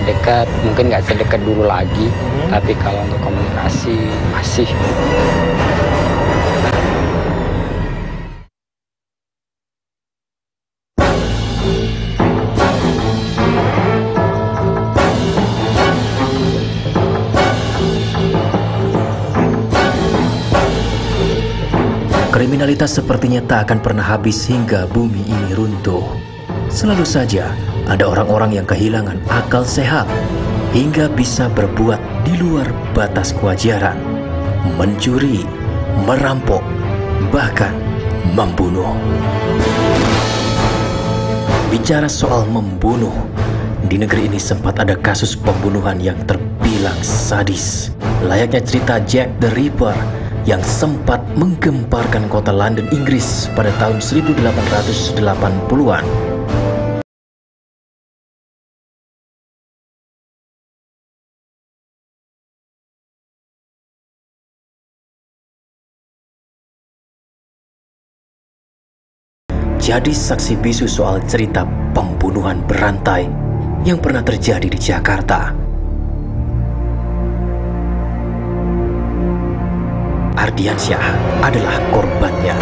dekat, mungkin nggak sedekat dulu lagi, tapi kalau untuk komunikasi masih. Kriminalitas sepertinya tak akan pernah habis hingga bumi ini runtuh. Selalu saja ada orang-orang yang kehilangan akal sehat hingga bisa berbuat di luar batas kewajaran, mencuri, merampok, bahkan membunuh. Bicara soal membunuh, di negeri ini sempat ada kasus pembunuhan yang terbilang sadis. Layaknya cerita Jack the Ripper yang sempat menggemparkan kota London, Inggris pada tahun 1880-an. Jadi saksi bisu soal cerita pembunuhan berantai yang pernah terjadi di Jakarta. Ardiansyah adalah korbannya.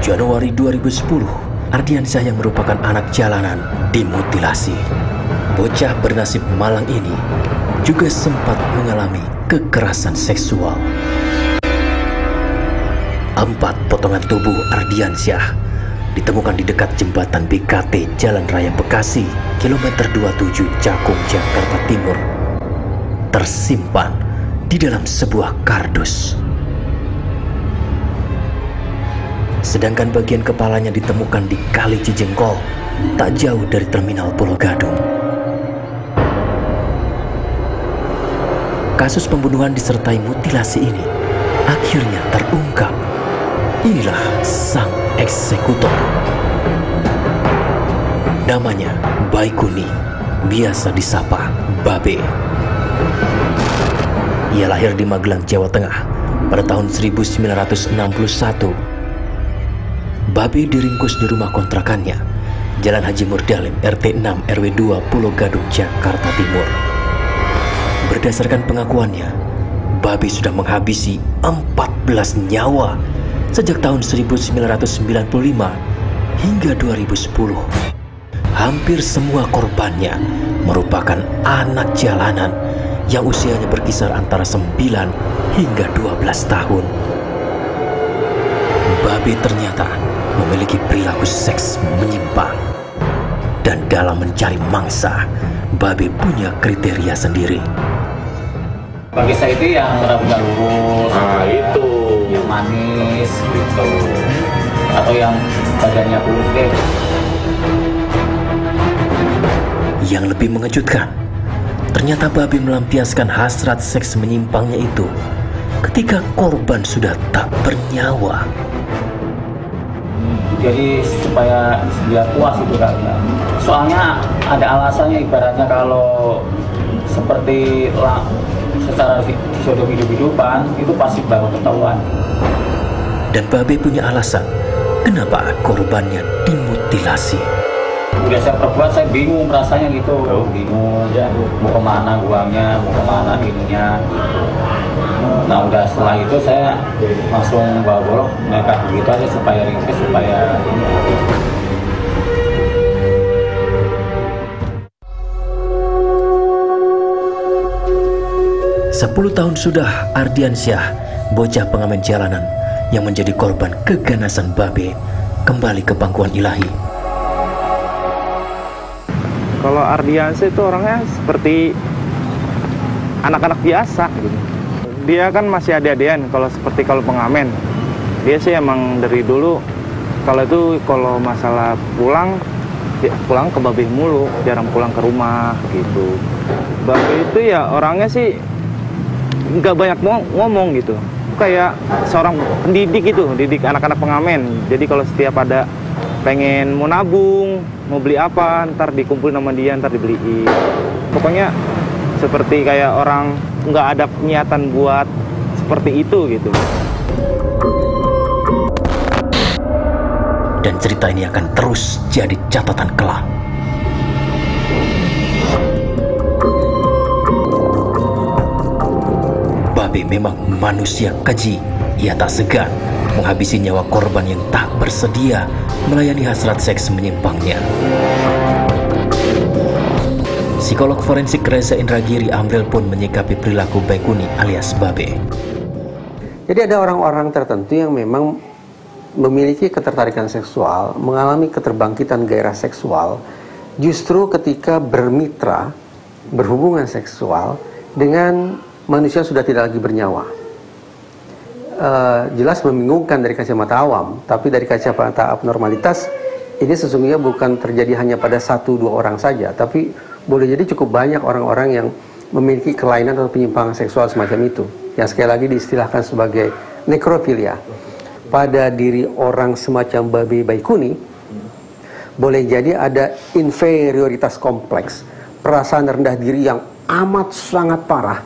Januari 2010, Ardiansyah yang merupakan anak jalanan dimutilasi. Bocah bernasib malang ini juga sempat mengalami kekerasan seksual. 4 potongan tubuh Ardiansyah ditemukan di dekat jembatan BKT Jalan Raya Bekasi, kilometer 27 Cakung, Jakarta Timur, tersimpan di dalam sebuah kardus. Sedangkan bagian kepalanya ditemukan di Kali Cijengkol, tak jauh dari terminal Pulau Gadung. Kasus pembunuhan disertai mutilasi ini akhirnya terungkap. Inilah sang eksekutor. Namanya Baikuni, biasa disapa Babe. Ia lahir di Magelang, Jawa Tengah pada tahun 1961. Babe diringkus di rumah kontrakannya, Jalan Haji Murdalim, RT 6 RW 2 Pulau Gadung, Jakarta Timur. Berdasarkan pengakuannya, Babe sudah menghabisi 14 nyawa sejak tahun 1995 hingga 2010. Hampir semua korbannya merupakan anak jalanan yang usianya berkisar antara 9 hingga 12 tahun. Babe ternyata memiliki perilaku seks menyimpang. Dan dalam mencari mangsa, Babe punya kriteria sendiri. Bagi saya itu yang rambutnya lurus, itu yang manis gitu, atau yang badannya kurus deh. Yang lebih mengejutkan, ternyata Babe melampiaskan hasrat seks menyimpangnya itu ketika korban sudah tak bernyawa. Jadi supaya dia puas itu kan. Soalnya ada alasannya, ibaratnya kalau seperti secara hidup-hidupan itu pasti baru ketahuan. Dan Babe punya alasan kenapa korbannya dimutilasi. Udah saya perbuat, saya bingung rasanya gitu. Bingung ya, mau kemana uangnya, mau kemana ininya. Nah udah setelah itu saya langsung bawa golok, nekat begitu aja supaya ringkes, supaya ini. 10 tahun sudah Ardiansyah, bocah pengamen jalanan yang menjadi korban keganasan Babe, kembali ke pangkuan ilahi. Kalau Ardiansyah itu orangnya seperti anak-anak biasa gitu. Dia kan masih ada-adian kalau pengamen. Dia sih emang dari dulu kalau masalah pulang ke Babe mulu, jarang pulang ke rumah gitu. Babe itu ya orangnya sih nggak banyak ngomong gitu, kayak seorang pendidik gitu, didik anak-anak pengamen. Jadi kalau setiap ada pengen mau nabung, mau beli apa, ntar dikumpulin sama dia, ntar dibeliin. Pokoknya seperti kayak orang nggak ada niatan buat seperti itu gitu. Dan cerita ini akan terus jadi catatan kelam. memang manusia keji. Ia tak segan menghabisi nyawa korban yang tak bersedia melayani hasrat seks menyimpangnya. Psikolog forensik Reza Indragiri Amril pun menyikapi perilaku Baikuni alias Babe. Jadi ada orang-orang tertentu yang memang memiliki ketertarikan seksual, mengalami keterbangkitan gairah seksual justru ketika bermitra, berhubungan seksual dengan manusia sudah tidak lagi bernyawa. Jelas membingungkan dari kacamata awam, tapi dari kacamata abnormalitas ini sesungguhnya bukan terjadi hanya pada 1-2 orang saja, tapi boleh jadi cukup banyak orang-orang yang memiliki kelainan atau penyimpangan seksual semacam itu, yang sekali lagi diistilahkan sebagai nekrofilia. Pada diri orang semacam Babe Baikuni boleh jadi ada inferioritas kompleks, perasaan rendah diri yang amat sangat parah,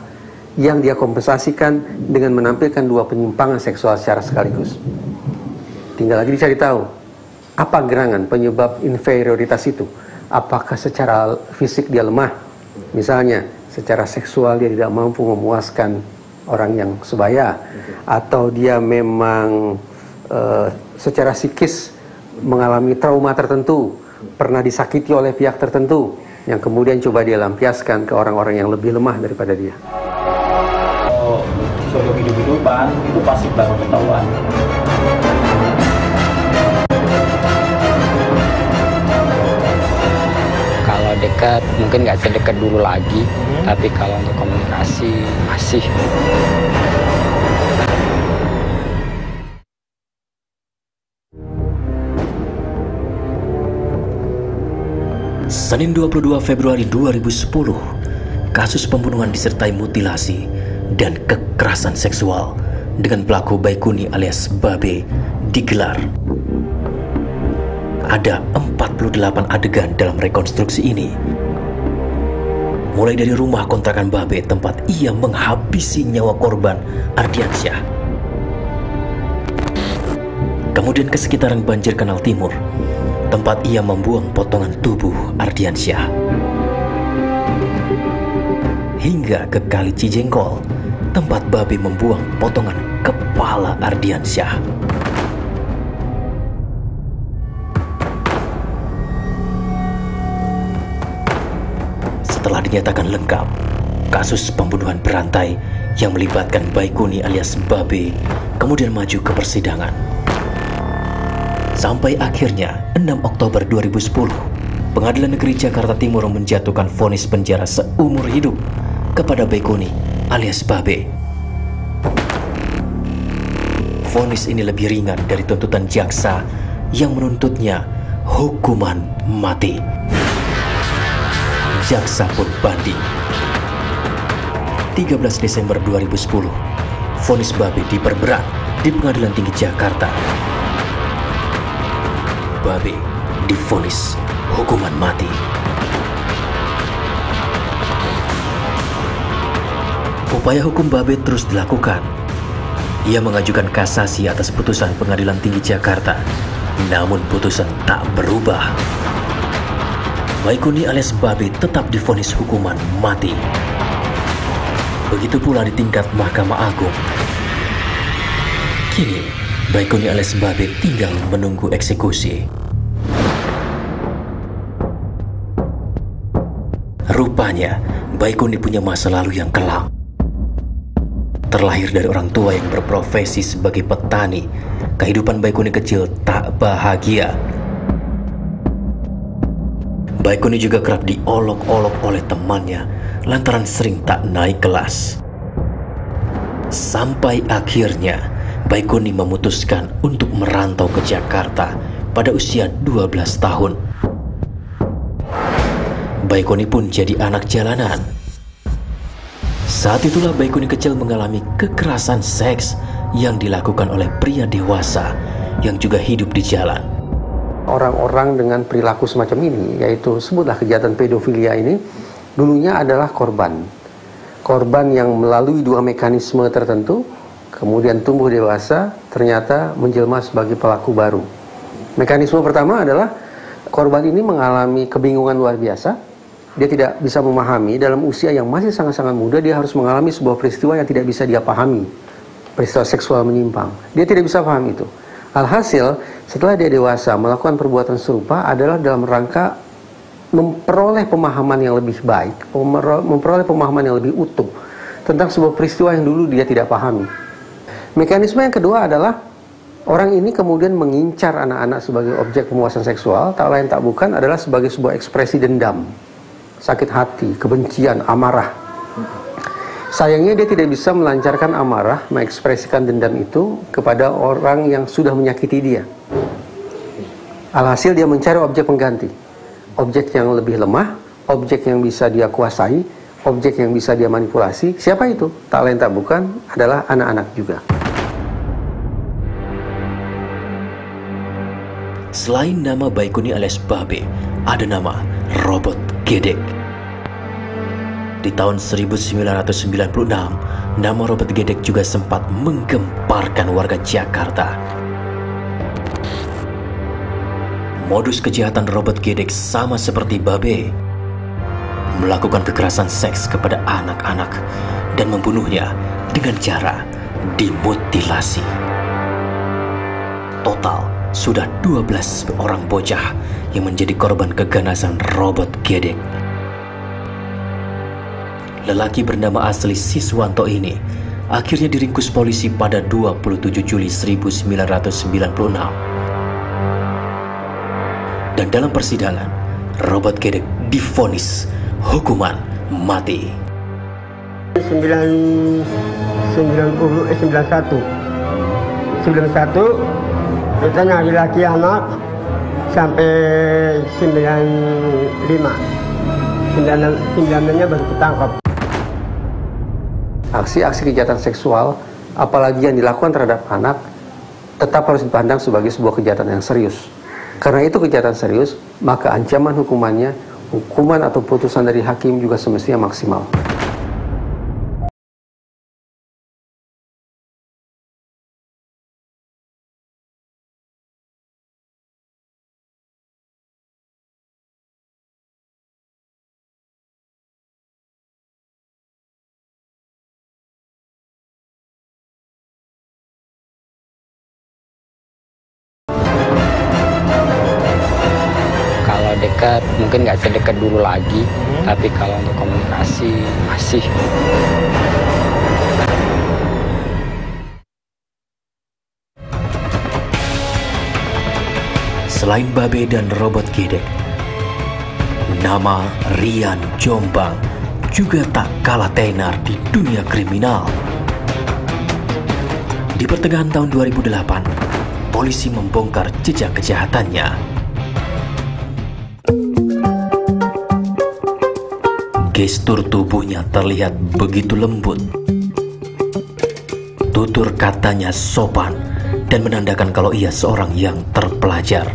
yang dia kompensasikan dengan menampilkan 2 penyimpangan seksual secara sekaligus. Tinggal lagi dicari tahu, apa gerangan penyebab inferioritas itu? Apakah secara fisik dia lemah? Misalnya, secara seksual dia tidak mampu memuaskan orang yang sebaya, atau dia memang secara psikis mengalami trauma tertentu, pernah disakiti oleh pihak tertentu, yang kemudian coba dia lampiaskan ke orang-orang yang lebih lemah daripada dia. Solo hidup-hidupan itu pasti baru ketahuan. Kalau dekat mungkin nggak sedekat dulu lagi, tapi kalau untuk komunikasi masih. Senin 22 Februari 2010, kasus pembunuhan disertai mutilasi dan kekerasan seksual dengan pelaku Baikuni alias Babe digelar. Ada 48 adegan dalam rekonstruksi ini. Mulai dari rumah kontrakan Babe tempat ia menghabisi nyawa korban Ardiansyah. Kemudian ke sekitaran banjir Kanal Timur, tempat ia membuang potongan tubuh Ardiansyah. Hingga ke Kali Cijengkol, tempat Babe membuang potongan kepala Ardiansyah. Setelah dinyatakan lengkap, kasus pembunuhan berantai yang melibatkan Baikuni alias Babe kemudian maju ke persidangan. Sampai akhirnya 6 Oktober 2010, Pengadilan Negeri Jakarta Timur menjatuhkan vonis penjara seumur hidup kepada Baikuni alias Babe. Vonis ini lebih ringan dari tuntutan jaksa yang menuntutnya hukuman mati. Jaksa pun banding. 13 Desember 2010, vonis Babe diperberat di Pengadilan Tinggi Jakarta. Babe divonis hukuman mati. Upaya hukum Babe terus dilakukan. Ia mengajukan kasasi atas putusan Pengadilan Tinggi Jakarta, namun putusan tak berubah. Baikuni alias Babe tetap divonis hukuman mati. Begitu pula di tingkat Mahkamah Agung. Kini, Baikuni alias Babe tinggal menunggu eksekusi. Rupanya, Baikuni punya masa lalu yang kelam. Terlahir dari orang tua yang berprofesi sebagai petani, kehidupan Baikuni kecil tak bahagia. Baikuni juga kerap diolok-olok oleh temannya lantaran sering tak naik kelas. Sampai akhirnya, Baikuni memutuskan untuk merantau ke Jakarta pada usia 12 tahun. Baikuni pun jadi anak jalanan. Saat itulah Baikuni kecil mengalami kekerasan seks yang dilakukan oleh pria dewasa yang juga hidup di jalan. Orang-orang dengan perilaku semacam ini, yaitu sebutlah kejahatan pedofilia ini, dulunya adalah korban. Korban yang melalui 2 mekanisme tertentu, kemudian tumbuh dewasa, ternyata menjelma sebagai pelaku baru. Mekanisme pertama adalah korban ini mengalami kebingungan luar biasa, dia tidak bisa memahami dalam usia yang masih sangat-sangat muda, dia harus mengalami sebuah peristiwa yang tidak bisa dia pahami, peristiwa seksual menyimpang. Dia tidak bisa paham itu. Alhasil, setelah dia dewasa, melakukan perbuatan serupa adalah dalam rangka memperoleh pemahaman yang lebih baik, memperoleh pemahaman yang lebih utuh tentang sebuah peristiwa yang dulu dia tidak pahami. Mekanisme yang kedua adalah orang ini kemudian mengincar anak-anak sebagai objek pemuasan seksual, tak lain tak bukan adalah sebagai sebuah ekspresi dendam, sakit hati, kebencian, amarah. Sayangnya dia tidak bisa melancarkan amarah, mengekspresikan dendam itu kepada orang yang sudah menyakiti dia. Alhasil dia mencari objek pengganti, objek yang lebih lemah, objek yang bisa dia kuasai, objek yang bisa dia manipulasi. Siapa itu? Tak lain tak bukan adalah anak-anak juga. Selain nama Baikuni alias Babe, ada nama Robot Gedek. Di tahun 1996, nama Robot Gedek juga sempat menggemparkan warga Jakarta. Modus kejahatan Robot Gedek sama seperti Babe, melakukan kekerasan seks kepada anak-anak dan membunuhnya dengan cara dimutilasi. Total, sudah 12 orang bocah yang menjadi korban keganasan Robot Gedek. Lelaki bernama asli Siswanto ini akhirnya diringkus polisi pada 27 Juli 1996. Dan dalam persidangan, Robot Gedek divonis hukuman mati. 91 kita nyari laki anak sampai 95. 9-nya baru ketangkap. Aksi-aksi kejahatan seksual, apalagi yang dilakukan terhadap anak, tetap harus dipandang sebagai sebuah kejahatan yang serius. Karena itu kejahatan serius, maka ancaman hukumannya, hukuman atau putusan dari hakim juga semestinya maksimal. Dekat mungkin nggak sedekat dulu lagi, tapi kalau untuk komunikasi masih. Selain Babe dan Robot Gedek, nama Rian Jombang juga tak kalah tenar di dunia kriminal. Di pertengahan tahun 2008, polisi membongkar jejak kejahatannya. Gestur tubuhnya terlihat begitu lembut. Tutur katanya sopan dan menandakan kalau ia seorang yang terpelajar.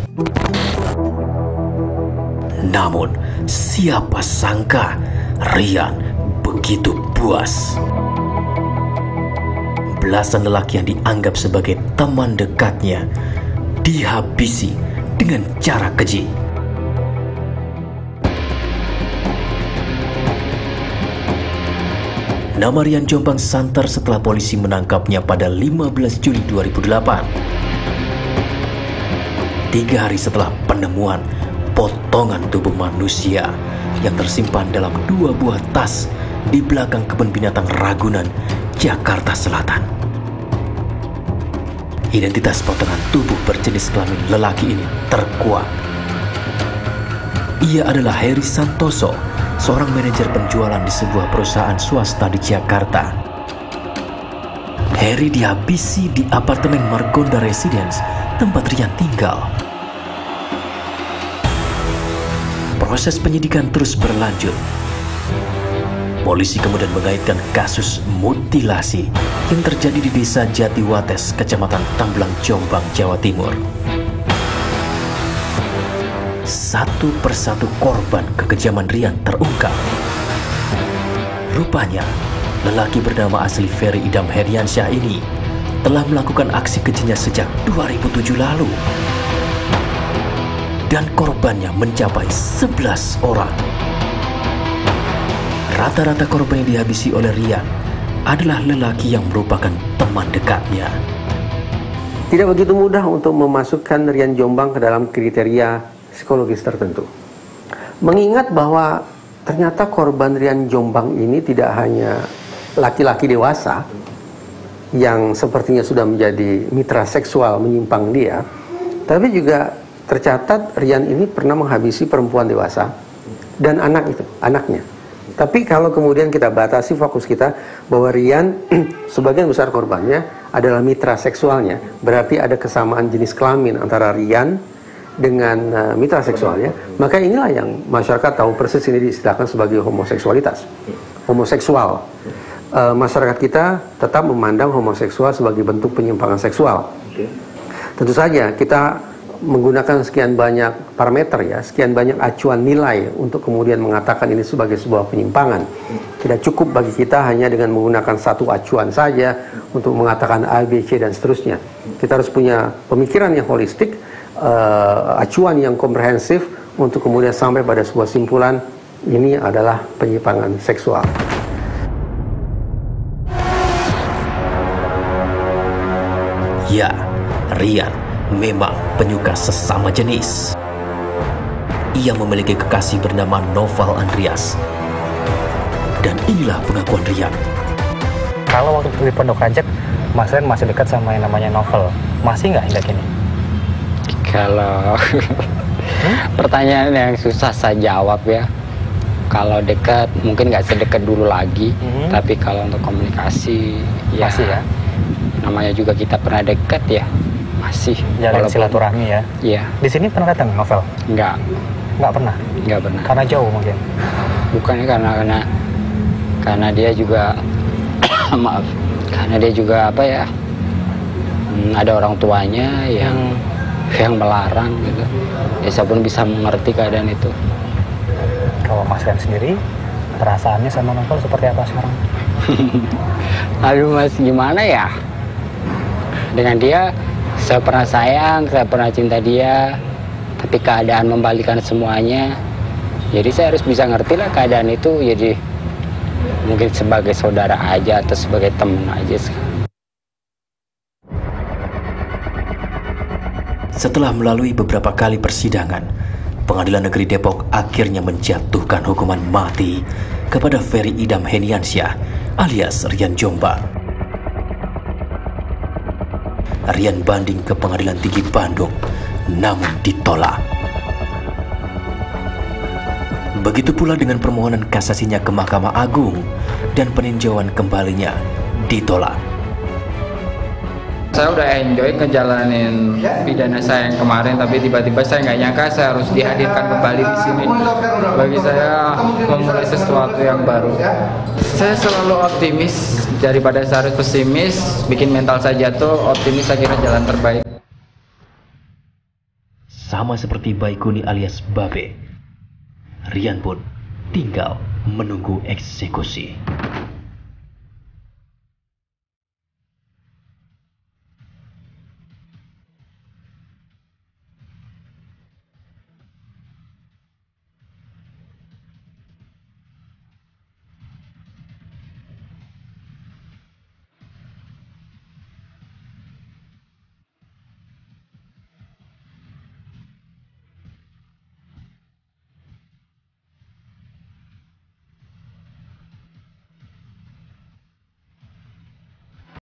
Namun, siapa sangka Rian begitu buas. Belasan lelaki yang dianggap sebagai teman dekatnya dihabisi dengan cara keji. Nama Rian Jombang santer setelah polisi menangkapnya pada 15 Juli 2008. 3 hari setelah penemuan potongan tubuh manusia yang tersimpan dalam 2 buah tas di belakang kebun binatang Ragunan, Jakarta Selatan. Identitas potongan tubuh berjenis kelamin lelaki ini terkuak. Ia adalah Heri Santoso, seorang manajer penjualan di sebuah perusahaan swasta di Jakarta. Heri dihabisi di apartemen Margonda Residence, tempat Rian tinggal. Proses penyidikan terus berlanjut. Polisi kemudian mengaitkan kasus mutilasi yang terjadi di desa Jatiwates, Kecamatan Tamblang, Jombang, Jawa Timur. Satu persatu korban kekejaman Rian terungkap. Rupanya, lelaki bernama asli Ferry Idam Heriansyah ini telah melakukan aksi kejinya sejak 2007 lalu. Dan korbannya mencapai 11 orang. Rata-rata korban yang dihabisi oleh Rian adalah lelaki yang merupakan teman dekatnya. Tidak begitu mudah untuk memasukkan Rian Jombang ke dalam kriteria psikologis tertentu. Mengingat bahwa ternyata korban Rian Jombang ini tidak hanya laki-laki dewasa yang sepertinya sudah menjadi mitra seksual menyimpang dia, tapi juga tercatat Rian ini pernah menghabisi perempuan dewasa dan anaknya. Tapi kalau kemudian kita batasi fokus kita bahwa Rian sebagian besar korbannya adalah mitra seksualnya, berarti ada kesamaan jenis kelamin antara Rian dengan mitra seksualnya, maka inilah yang masyarakat tahu persis ini diistilahkan sebagai homoseksualitas. Homoseksual. Masyarakat kita tetap memandang homoseksual sebagai bentuk penyimpangan seksual. Tentu saja kita menggunakan sekian banyak parameter ya, sekian banyak acuan nilai untuk kemudian mengatakan ini sebagai sebuah penyimpangan. Tidak cukup bagi kita hanya dengan menggunakan satu acuan saja untuk mengatakan A, B, C dan seterusnya. Kita harus punya pemikiran yang holistik, acuan yang komprehensif untuk kemudian sampai pada sebuah simpulan ini adalah penyimpangan seksual. Ya, Rian memang penyuka sesama jenis. Ia memiliki kekasih bernama Noval Andreas. Dan inilah pengakuan Rian. Kalau waktu di Pondok Rajak, Mas Rian masih dekat sama yang namanya Novel. Masih nggak hingga kini? Kalau pertanyaan yang susah saya jawab ya. Kalau dekat mungkin nggak sedekat dulu lagi, tapi kalau untuk komunikasi ya, masih ya. Namanya juga kita pernah dekat ya, masih. Jalin silaturahmi ya. Iya. Di sini pernah datang Novel? Nggak pernah. Karena jauh mungkin. Bukannya karena dia juga maaf, karena dia juga apa ya, ada orang tuanya yang melarang gitu. Ya saya pun bisa mengerti keadaan itu. Kalau Mas Rian sendiri, perasaannya sama Novel seperti apa sekarang? Aduh Mas, gimana ya? Dengan dia, saya pernah sayang, saya pernah cinta dia, tapi keadaan membalikan semuanya. Jadi saya harus bisa ngerti lah keadaan itu, jadi mungkin sebagai saudara aja atau sebagai teman aja. Setelah melalui beberapa kali persidangan, Pengadilan Negeri Depok akhirnya menjatuhkan hukuman mati kepada Ferry Idam Heniansyah alias Rian Jombang. Rian banding ke Pengadilan Tinggi Bandung, namun ditolak. Begitu pula dengan permohonan kasasinya ke Mahkamah Agung dan peninjauan kembalinya ditolak. Saya udah enjoy ngejalanin pidana saya yang kemarin, tapi tiba-tiba saya nggak nyangka saya harus dihadirkan kembali di sini. Bagi saya memulai sesuatu yang baru. Saya selalu optimis daripada saya harus pesimis, bikin mental saya jatuh. Optimis saya kira jalan terbaik. Sama seperti Baikuni alias Babe, Rian pun tinggal menunggu eksekusi.